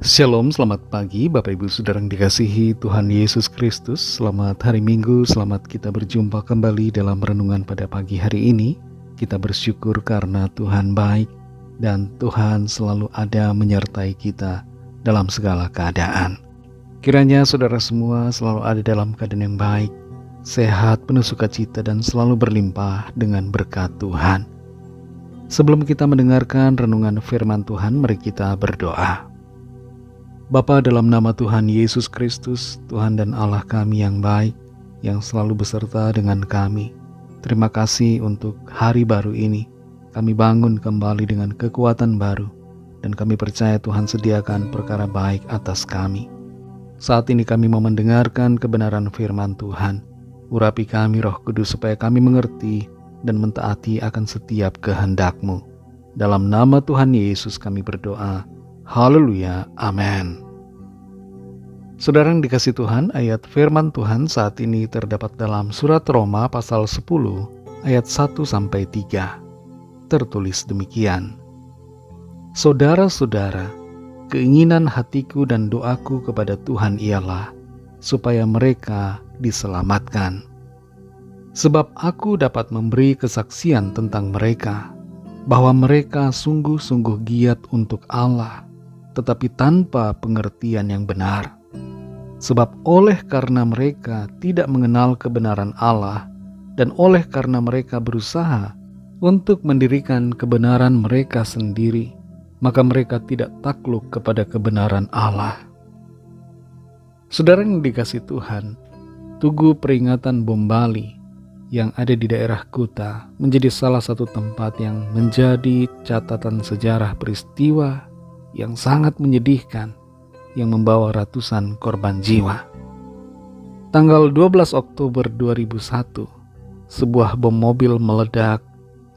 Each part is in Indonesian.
Shalom, selamat pagi Bapak Ibu Saudara yang dikasihi Tuhan Yesus Kristus. Selamat hari Minggu, selamat kita berjumpa kembali dalam renungan pada pagi hari ini. Kita bersyukur karena Tuhan baik dan Tuhan selalu ada menyertai kita dalam segala keadaan. Kiranya saudara semua selalu ada dalam keadaan yang baik, sehat, penuh sukacita dan selalu berlimpah dengan berkat Tuhan. Sebelum kita mendengarkan renungan firman Tuhan, mari kita berdoa. Bapa, dalam nama Tuhan Yesus Kristus, Tuhan dan Allah kami yang baik, yang selalu beserta dengan kami. Terima kasih untuk hari baru ini. Kami bangun kembali dengan kekuatan baru, dan kami percaya Tuhan sediakan perkara baik atas kami. Saat ini kami mau mendengarkan kebenaran firman Tuhan. Urapi kami Roh Kudus supaya kami mengerti dan mentaati akan setiap kehendak-Mu. Dalam nama Tuhan Yesus kami berdoa. Haleluya, amin. Saudara yang dikasih Tuhan, ayat firman Tuhan saat ini terdapat dalam surat Roma pasal 10 ayat 1-3. Tertulis demikian. Saudara-saudara, keinginan hatiku dan doaku kepada Tuhan ialah supaya mereka diselamatkan. Sebab aku dapat memberi kesaksian tentang mereka, bahwa mereka sungguh-sungguh giat untuk Allah, tetapi tanpa pengertian yang benar. Sebab oleh karena mereka tidak mengenal kebenaran Allah, dan oleh karena mereka berusaha untuk mendirikan kebenaran mereka sendiri, maka mereka tidak takluk kepada kebenaran Allah. Saudara yang dikasih Tuhan, Tugu Peringatan Bom Bali yang ada di daerah Kuta menjadi salah satu tempat yang menjadi catatan sejarah peristiwa yang sangat menyedihkan yang membawa ratusan korban jiwa. Tanggal 12 Oktober 2001, sebuah bom mobil meledak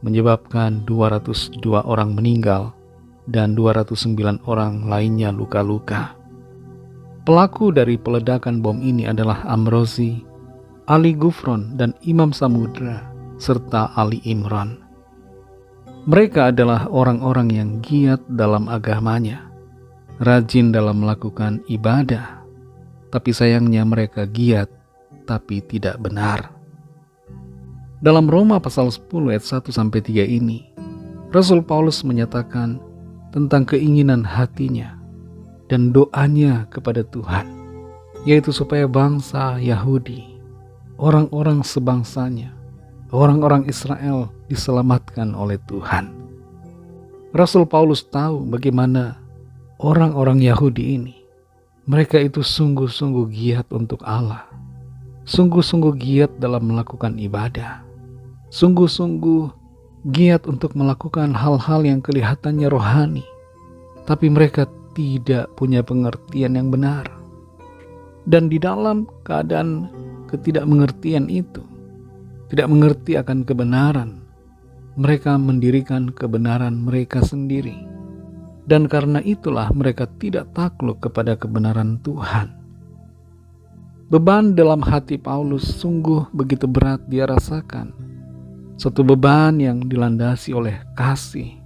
menyebabkan 202 orang meninggal dan 209 orang lainnya luka-luka. Pelaku dari peledakan bom ini adalah Amrozi, Ali Gufron dan Imam Samudra serta Ali Imran. Mereka adalah orang-orang yang giat dalam agamanya, rajin dalam melakukan ibadah, tapi sayangnya mereka giat tapi tidak benar. Dalam Roma pasal 10 ayat 1-3 ini, Rasul Paulus menyatakan tentang keinginan hatinya dan doanya kepada Tuhan, yaitu supaya bangsa Yahudi, orang-orang sebangsanya, orang-orang Israel diselamatkan oleh Tuhan. Rasul Paulus tahu bagaimana orang-orang Yahudi ini, mereka itu sungguh-sungguh giat untuk Allah, sungguh-sungguh giat dalam melakukan ibadah, sungguh-sungguh giat untuk melakukan hal-hal yang kelihatannya rohani, tapi mereka tidak punya pengertian yang benar. Dan di dalam keadaan ketidakmengertian itu, tidak mengerti akan kebenaran, mereka mendirikan kebenaran mereka sendiri. Dan karena itulah mereka tidak takluk kepada kebenaran Tuhan. Beban dalam hati Paulus sungguh begitu berat dia rasakan. Satu beban yang dilandasi oleh kasih,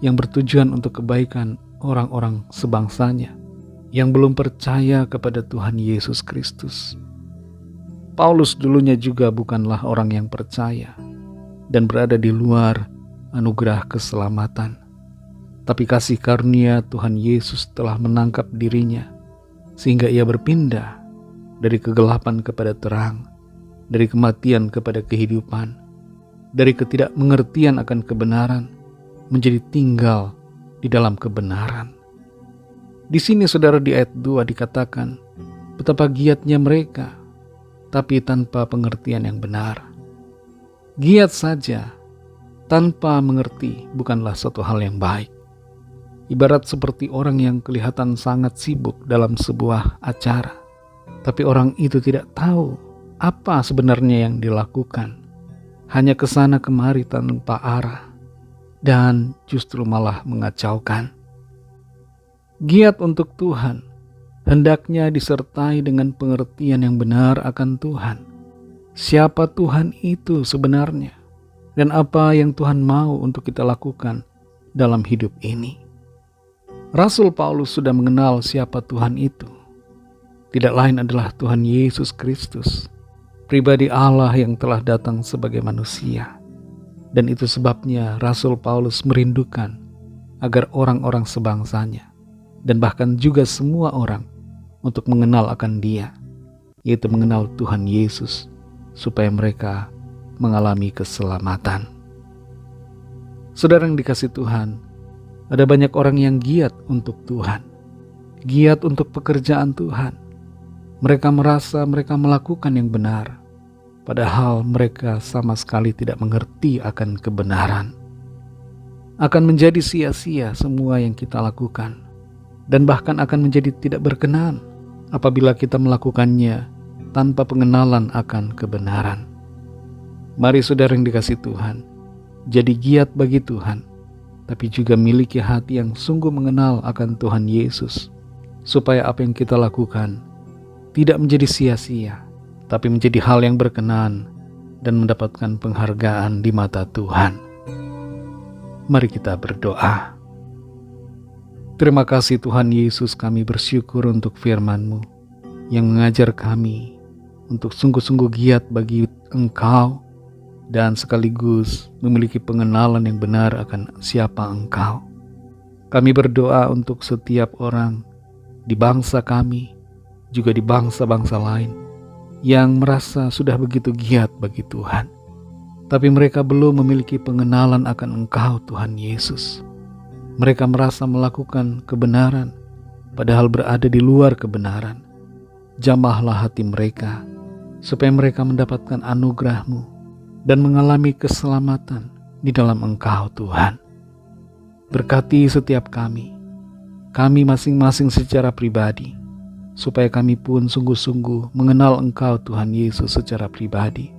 yang bertujuan untuk kebaikan orang-orang sebangsanya, yang belum percaya kepada Tuhan Yesus Kristus. Paulus dulunya juga bukanlah orang yang percaya dan berada di luar anugerah keselamatan. Tapi kasih karunia Tuhan Yesus telah menangkap dirinya, sehingga ia berpindah dari kegelapan kepada terang, dari kematian kepada kehidupan, dari ketidakmengertian akan kebenaran, menjadi tinggal di dalam kebenaran. Di sini saudara di ayat 2 dikatakan, betapa giatnya mereka, tapi tanpa pengertian yang benar. Giat saja, tanpa mengerti bukanlah suatu hal yang baik. Ibarat seperti orang yang kelihatan sangat sibuk dalam sebuah acara, tapi orang itu tidak tahu apa sebenarnya yang dilakukan. Hanya kesana kemari tanpa arah, dan justru malah mengacaukan. Giat untuk Tuhan hendaknya disertai dengan pengertian yang benar akan Tuhan. Siapa Tuhan itu sebenarnya, dan apa yang Tuhan mau untuk kita lakukan dalam hidup ini. Rasul Paulus sudah mengenal siapa Tuhan itu. Tidak lain adalah Tuhan Yesus Kristus, pribadi Allah yang telah datang sebagai manusia. Dan itu sebabnya Rasul Paulus merindukan agar orang-orang sebangsanya, dan bahkan juga semua orang, untuk mengenal akan Dia, yaitu mengenal Tuhan Yesus, supaya mereka mengalami keselamatan. Saudara yang dikasihi Tuhan, ada banyak orang yang giat untuk Tuhan, giat untuk pekerjaan Tuhan. Mereka merasa mereka melakukan yang benar, padahal mereka sama sekali tidak mengerti akan kebenaran. Akan menjadi sia-sia semua yang kita lakukan, dan bahkan akan menjadi tidak berkenan apabila kita melakukannya tanpa pengenalan akan kebenaran. Mari saudara yang dikasihi Tuhan, jadi giat bagi Tuhan, tapi juga miliki hati yang sungguh mengenal akan Tuhan Yesus, supaya apa yang kita lakukan tidak menjadi sia-sia, tapi menjadi hal yang berkenan dan mendapatkan penghargaan di mata Tuhan. Mari kita berdoa. Terima kasih Tuhan Yesus, kami bersyukur untuk firman-Mu yang mengajar kami untuk sungguh-sungguh giat bagi Engkau dan sekaligus memiliki pengenalan yang benar akan siapa Engkau. Kami berdoa untuk setiap orang di bangsa kami, juga di bangsa-bangsa lain yang merasa sudah begitu giat bagi Tuhan, tapi mereka belum memiliki pengenalan akan Engkau Tuhan Yesus. Mereka merasa melakukan kebenaran, padahal berada di luar kebenaran. Jamahlah hati mereka, supaya mereka mendapatkan anugerah-Mu dan mengalami keselamatan di dalam Engkau Tuhan. Berkati setiap kami masing-masing secara pribadi, supaya kami pun sungguh-sungguh mengenal Engkau Tuhan Yesus secara pribadi,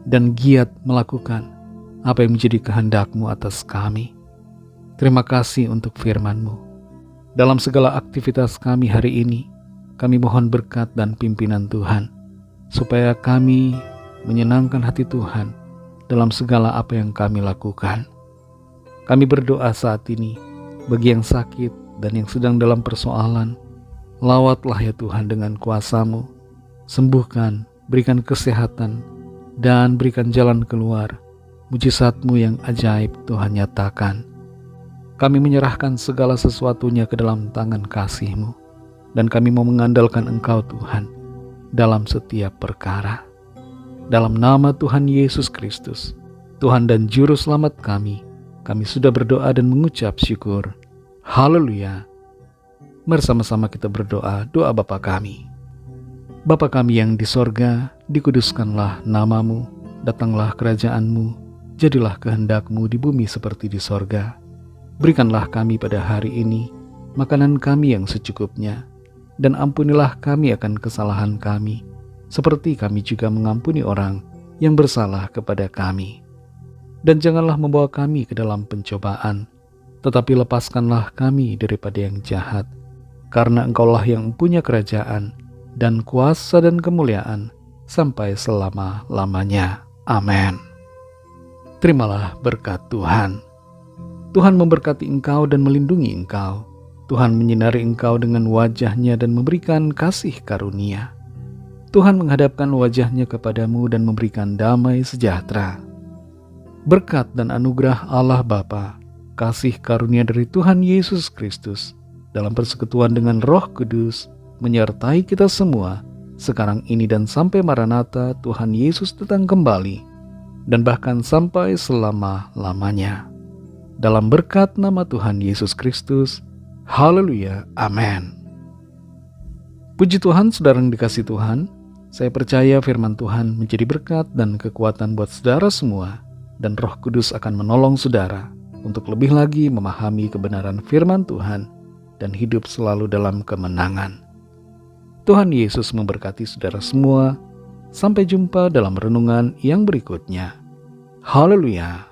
dan giat melakukan apa yang menjadi kehendak-Mu atas kami. Terima kasih untuk firman-Mu. Dalam segala aktivitas kami hari ini, kami mohon berkat dan pimpinan Tuhan, supaya kami menyenangkan hati Tuhan dalam segala apa yang kami lakukan. Kami berdoa saat ini bagi yang sakit dan yang sedang dalam persoalan. Lawatlah ya Tuhan dengan kuasa-Mu, sembuhkan, berikan kesehatan, dan berikan jalan keluar. Mujizat-Mu yang ajaib Tuhan nyatakan. Kami menyerahkan segala sesuatunya ke dalam tangan kasih-Mu, dan kami mau mengandalkan Engkau Tuhan dalam setiap perkara. Dalam nama Tuhan Yesus Kristus, Tuhan dan Juru Selamat kami sudah berdoa dan mengucap syukur. Haleluya. Bersama-sama kita berdoa doa Bapa kami. Bapa kami yang di sorga, dikuduskanlah nama-Mu, datanglah kerajaan-Mu, jadilah kehendak-Mu di bumi seperti di sorga. Berikanlah kami pada hari ini makanan kami yang secukupnya, dan ampunilah kami akan kesalahan kami, seperti kami juga mengampuni orang yang bersalah kepada kami. Dan janganlah membawa kami ke dalam pencobaan, tetapi lepaskanlah kami daripada yang jahat. Karena Engkaulah yang punya kerajaan dan kuasa dan kemuliaan sampai selama-lamanya. Amin. Terimalah berkat Tuhan. Tuhan memberkati engkau dan melindungi engkau. Tuhan menyinari engkau dengan wajah-Nya dan memberikan kasih karunia. Tuhan menghadapkan wajah-Nya kepadamu dan memberikan damai sejahtera. Berkat dan anugerah Allah Bapa, kasih karunia dari Tuhan Yesus Kristus, dalam persekutuan dengan Roh Kudus, menyertai kita semua, sekarang ini dan sampai Maranatha Tuhan Yesus datang kembali, dan bahkan sampai selama-lamanya. Dalam berkat nama Tuhan Yesus Kristus, haleluya, amin. Puji Tuhan, saudara yang dikasihi Tuhan, saya percaya firman Tuhan menjadi berkat dan kekuatan buat saudara semua, dan Roh Kudus akan menolong saudara untuk lebih lagi memahami kebenaran firman Tuhan, dan hidup selalu dalam kemenangan. Tuhan Yesus memberkati saudara semua. Sampai jumpa dalam renungan yang berikutnya. Haleluya.